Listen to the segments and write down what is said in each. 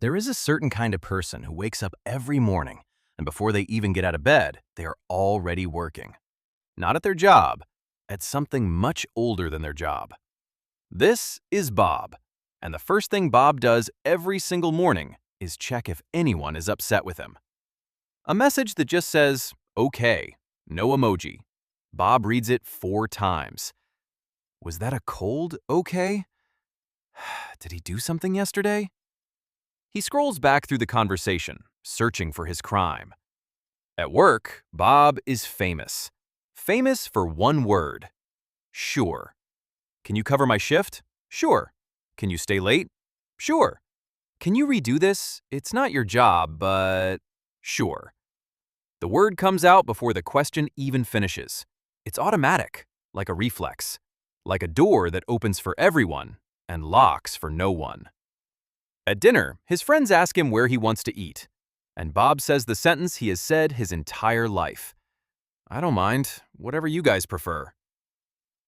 There is a certain kind of person who wakes up every morning, and before they even get out of bed, they are already working. Not at their job, at something much older than their job. This is Bob, and the first thing Bob does every single morning is check if anyone is upset with him. A message that just says, "Okay," no emoji. Bob reads it 4 times. Was that a cold okay? Did he do something yesterday? He scrolls back through the conversation, searching for his crime. At work, Bob is famous. Famous for one word. Sure. Can you cover my shift? Sure. Can you stay late? Sure. Can you redo this? It's not your job, but sure. The word comes out before the question even finishes. It's automatic, like a reflex, like a door that opens for everyone and locks for no one. At dinner, his friends ask him where he wants to eat, and Bob says the sentence he has said his entire life. I don't mind, whatever you guys prefer.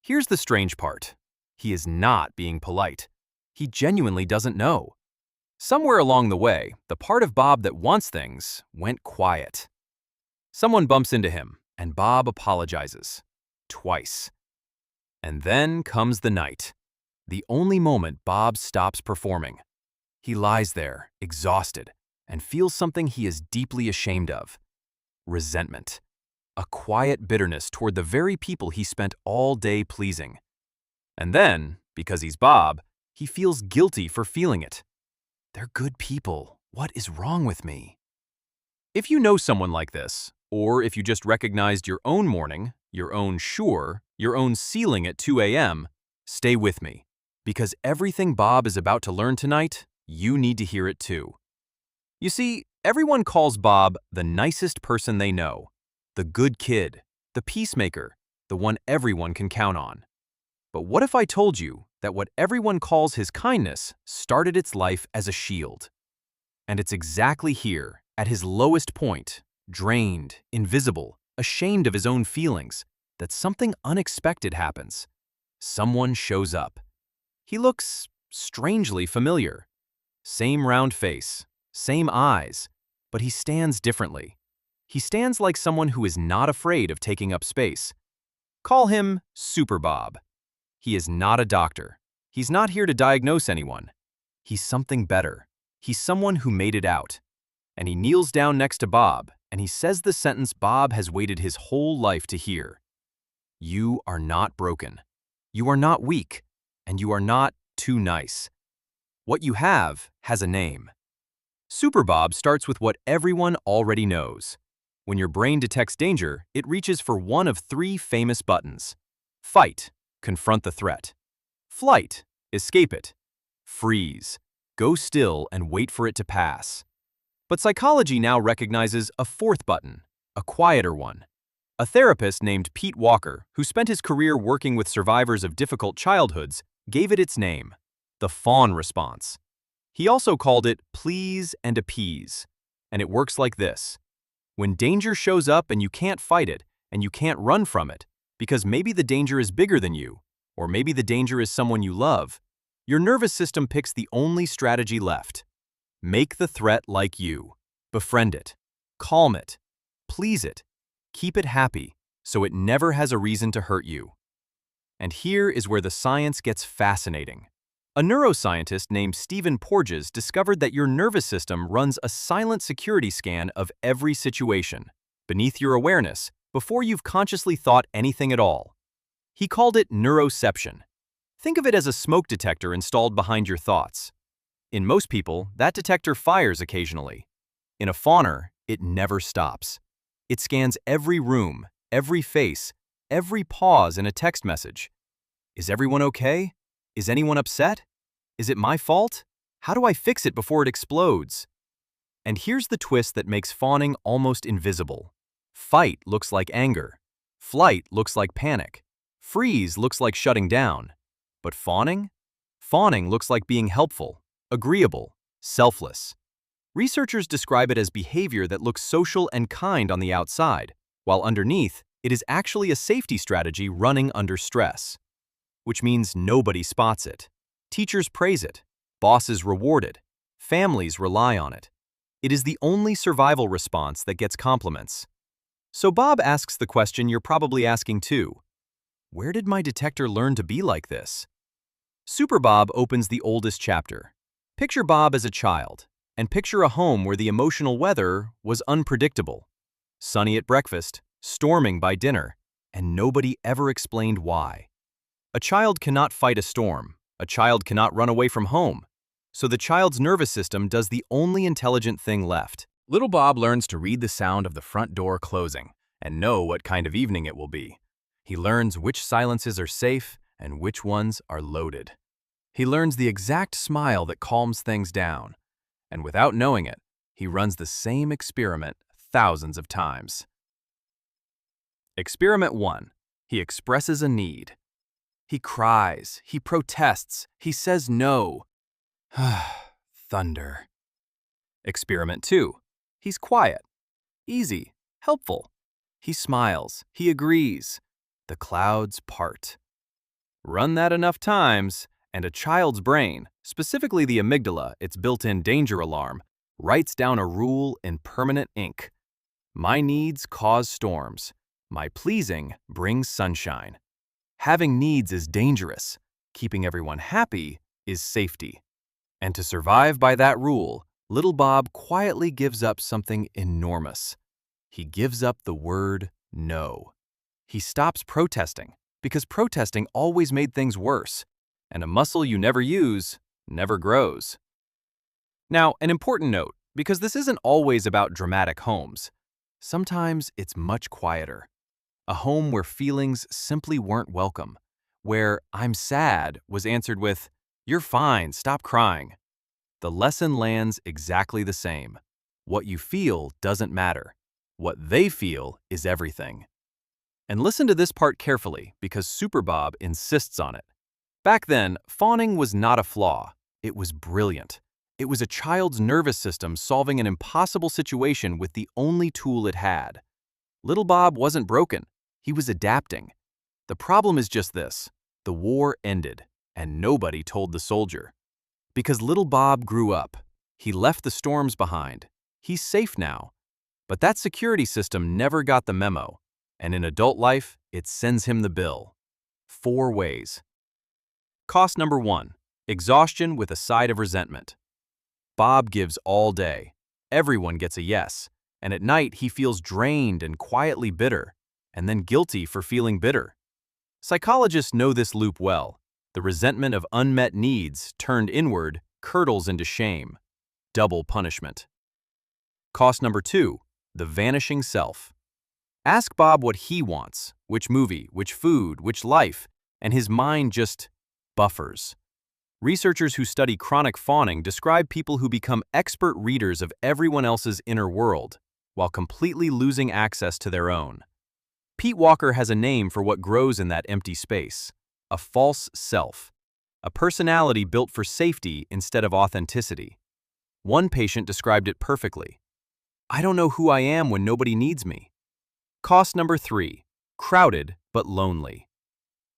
Here's the strange part. He is not being polite. He genuinely doesn't know. Somewhere along the way, the part of Bob that wants things went quiet. Someone bumps into him, and Bob apologizes. Twice. And then comes the night. The only moment Bob stops performing. He lies there, exhausted, and feels something he is deeply ashamed of. Resentment. A quiet bitterness toward the very people he spent all day pleasing. And then, because he's Bob, he feels guilty for feeling it. They're good people. What is wrong with me? If you know someone like this, or if you just recognized your own morning, your own sure, your own ceiling at 2 a.m., stay with me. Because everything Bob is about to learn tonight, you need to hear it too. You see, everyone calls Bob the nicest person they know, the good kid, the peacemaker, the one everyone can count on. But what if I told you that what everyone calls his kindness started its life as a shield? And it's exactly here, at his lowest point, drained, invisible, ashamed of his own feelings, that something unexpected happens. Someone shows up. He looks strangely familiar. Same round face, same eyes, but he stands differently. He stands like someone who is not afraid of taking up space. Call him Super Bob. He is not a doctor. He's not here to diagnose anyone. He's something better. He's someone who made it out. And he kneels down next to Bob, and he says the sentence Bob has waited his whole life to hear. You are not broken. You are not weak. And you are not too nice. What you have has a name. Super Bob starts with what everyone already knows. When your brain detects danger, it reaches for one of 3 famous buttons. Fight, confront the threat. Flight, escape it. Freeze, go still and wait for it to pass. But psychology now recognizes a 4th button, a quieter one. A therapist named Pete Walker, who spent his career working with survivors of difficult childhoods, gave it its name, the fawn response. He also called it please and appease. And it works like this. When danger shows up and you can't fight it, and you can't run from it, because maybe the danger is bigger than you, or maybe the danger is someone you love, your nervous system picks the only strategy left. Make the threat like you. Befriend it. Calm it. Please it. Keep it happy, so it never has a reason to hurt you. And here is where the science gets fascinating. A neuroscientist named Stephen Porges discovered that your nervous system runs a silent security scan of every situation, beneath your awareness, before you've consciously thought anything at all. He called it neuroception. Think of it as a smoke detector installed behind your thoughts. In most people, that detector fires occasionally. In a fawner, it never stops. It scans every room, every face, every pause in a text message. Is everyone okay? Is anyone upset? Is it my fault? How do I fix it before it explodes? And here's the twist that makes fawning almost invisible. Fight looks like anger. Flight looks like panic. Freeze looks like shutting down. But fawning? Fawning looks like being helpful, agreeable, selfless. Researchers describe it as behavior that looks social and kind on the outside, while underneath, it is actually a safety strategy running under stress. Which means nobody spots it. Teachers praise it. Bosses reward it. Families rely on it. It is the only survival response that gets compliments. So Bob asks the question you're probably asking too. Where did my detector learn to be like this? Super Bob opens the oldest chapter. Picture Bob as a child, and picture a home where the emotional weather was unpredictable. Sunny at breakfast, storming by dinner, and nobody ever explained why. A child cannot fight a storm. A child cannot run away from home. So the child's nervous system does the only intelligent thing left. Little Bob learns to read the sound of the front door closing and know what kind of evening it will be. He learns which silences are safe and which ones are loaded. He learns the exact smile that calms things down. And without knowing it, he runs the same experiment thousands of times. Experiment 1. He expresses a need. He cries, he protests, he says no. Thunder. Experiment 2. He's quiet, easy, helpful. He smiles, he agrees. The clouds part. Run that enough times, and a child's brain, specifically the amygdala, its built-in danger alarm, writes down a rule in permanent ink. My needs cause storms. My pleasing brings sunshine. Having needs is dangerous. Keeping everyone happy is safety. And to survive by that rule, little Bob quietly gives up something enormous. He gives up the word no. He stops protesting, because protesting always made things worse, and a muscle you never use never grows. Now, an important note, because this isn't always about dramatic homes. Sometimes it's much quieter. A home where feelings simply weren't welcome, where "I'm sad" was answered with "You're fine, stop crying." The lesson lands exactly the same. What you feel doesn't matter. What they feel is everything. And listen to this part carefully, because Super Bob insists on it. Back then, fawning was not a flaw. It was brilliant. It was a child's nervous system solving an impossible situation with the only tool it had. Little Bob wasn't broken. He was adapting. The problem is just this. The war ended, and nobody told the soldier. Because little Bob grew up. He left the storms behind. He's safe now. But that security system never got the memo, and in adult life, it sends him the bill. 4 ways. Cost number 1. Exhaustion with a side of resentment. Bob gives all day. Everyone gets a yes, and at night he feels drained and quietly bitter, and then guilty for feeling bitter. Psychologists know this loop well. The resentment of unmet needs turned inward curdles into shame. Double punishment. Cost number 2. The vanishing self. Ask Bob what he wants, which movie, which food, which life, and his mind just buffers. Researchers who study chronic fawning describe people who become expert readers of everyone else's inner world, while completely losing access to their own. Pete Walker has a name for what grows in that empty space: a false self, a personality built for safety instead of authenticity. One patient described it perfectly. I don't know who I am when nobody needs me. Cost number 3. Crowded but lonely.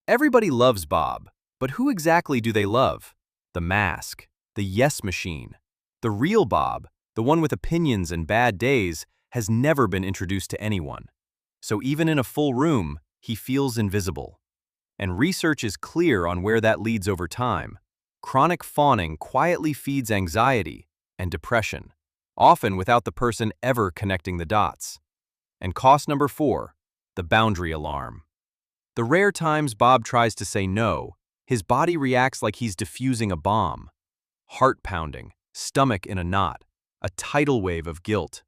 Everybody loves Bob, but who exactly do they love? The mask, the yes machine. The real Bob, the one with opinions and bad days, has never been introduced to anyone. So even in a full room, he feels invisible. And research is clear on where that leads over time. Chronic fawning quietly feeds anxiety and depression, often without the person ever connecting the dots. And cost number 4, the boundary alarm. The rare times Bob tries to say no, his body reacts like he's defusing a bomb. Heart pounding, stomach in a knot, a tidal wave of guilt.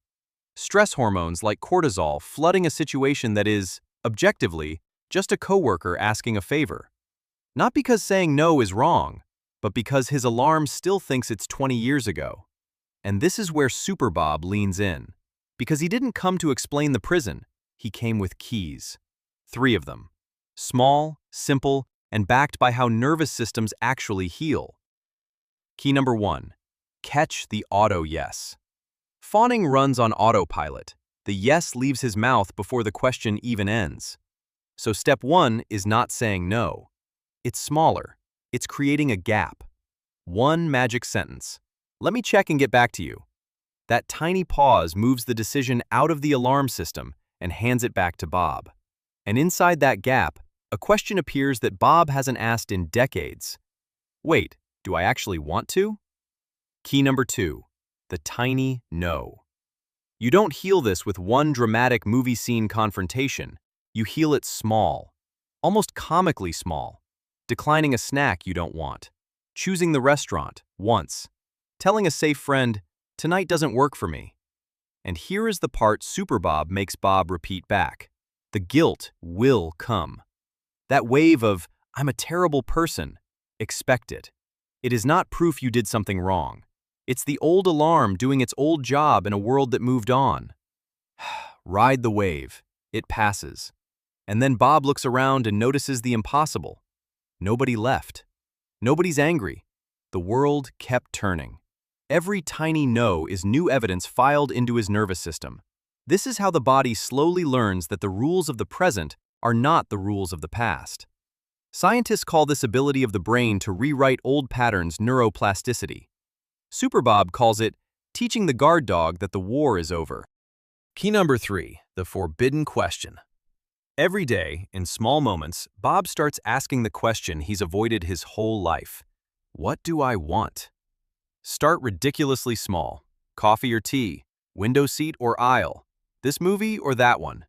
Stress hormones like cortisol flooding a situation that is, objectively, just a coworker asking a favor. Not because saying no is wrong, but because his alarm still thinks it's 20 years ago. And this is where Super Bob leans in. Because he didn't come to explain the prison, he came with keys. 3 of them. Small, simple, and backed by how nervous systems actually heal. Key number 1. Catch the auto yes. Fawning runs on autopilot. The yes leaves his mouth before the question even ends. So step 1 is not saying no. It's smaller. It's creating a gap. One magic sentence. Let me check and get back to you. That tiny pause moves the decision out of the alarm system and hands it back to Bob. And inside that gap, a question appears that Bob hasn't asked in decades. Wait, do I actually want to? Key number 2, the tiny no. You don't heal this with one dramatic movie scene confrontation. You heal it small, almost comically small. Declining a snack you don't want. Choosing the restaurant, once. Telling a safe friend, tonight doesn't work for me. And here is the part Super Bob makes Bob repeat back. The guilt will come. That wave of, I'm a terrible person, expect it. It is not proof you did something wrong. It's the old alarm doing its old job in a world that moved on. Ride the wave. It passes. And then Bob looks around and notices the impossible. Nobody left. Nobody's angry. The world kept turning. Every tiny no is new evidence filed into his nervous system. This is how the body slowly learns that the rules of the present are not the rules of the past. Scientists call this ability of the brain to rewrite old patterns neuroplasticity. Super Bob calls it teaching the guard dog that the war is over. Key number 3, the forbidden question. Every day, in small moments, Bob starts asking the question he's avoided his whole life. What do I want? Start ridiculously small. Coffee or tea, window seat or aisle, this movie or that one.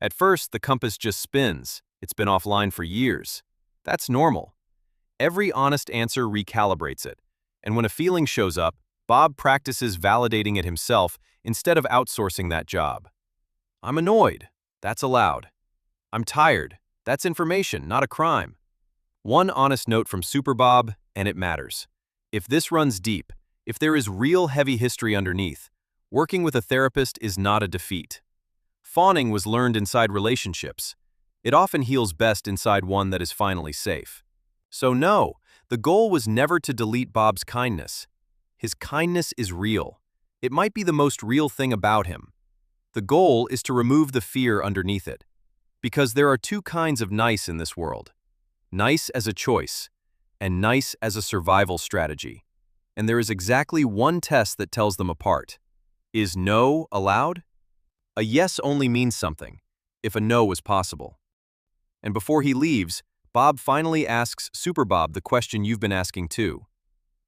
At first, the compass just spins. It's been offline for years. That's normal. Every honest answer recalibrates it. And when a feeling shows up, Bob practices validating it himself instead of outsourcing that job. I'm annoyed. That's allowed. I'm tired. That's information, not a crime. One honest note from Super Bob, and it matters. If this runs deep, if there is real heavy history underneath, working with a therapist is not a defeat. Fawning was learned inside relationships. It often heals best inside one that is finally safe. So no, the goal was never to delete Bob's kindness. His kindness is real. It might be the most real thing about him. The goal is to remove the fear underneath it. Because there are two kinds of nice in this world. Nice as a choice, and nice as a survival strategy. And there is exactly one test that tells them apart. Is no allowed? A yes only means something, if a no was possible. And before he leaves, Bob finally asks Super Bob the question you've been asking too.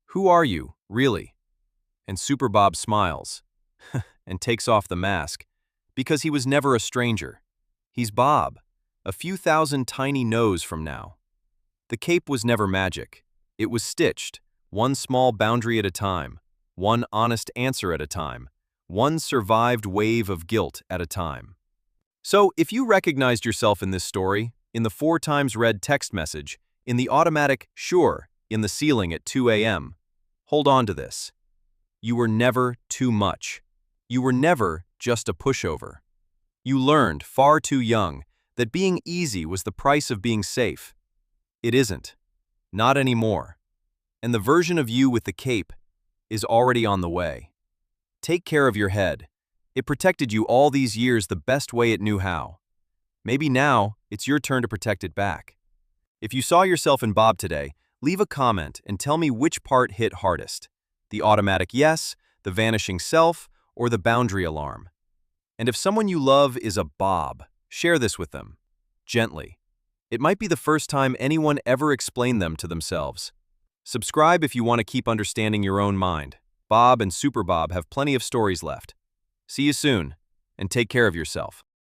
Who are you, really? And Super Bob smiles and takes off the mask, because he was never a stranger. He's Bob, a few thousand tiny no's from now. The cape was never magic. It was stitched, one small boundary at a time, one honest answer at a time, one survived wave of guilt at a time. So, if you recognized yourself in this story, in the 4 times read text message, in the automatic sure in the ceiling at 2 a.m., hold on to this. You were never too much. You were never just a pushover. You learned, far too young, that being easy was the price of being safe. It isn't. Not anymore. And the version of you with the cape is already on the way. Take care of your head. It protected you all these years the best way it knew how. Maybe now it's your turn to protect it back. If you saw yourself in Bob today, leave a comment and tell me which part hit hardest. The automatic yes, the vanishing self, or the boundary alarm. And if someone you love is a Bob, share this with them. Gently. It might be the first time anyone ever explained them to themselves. Subscribe if you want to keep understanding your own mind. Bob and Super Bob have plenty of stories left. See you soon, and take care of yourself.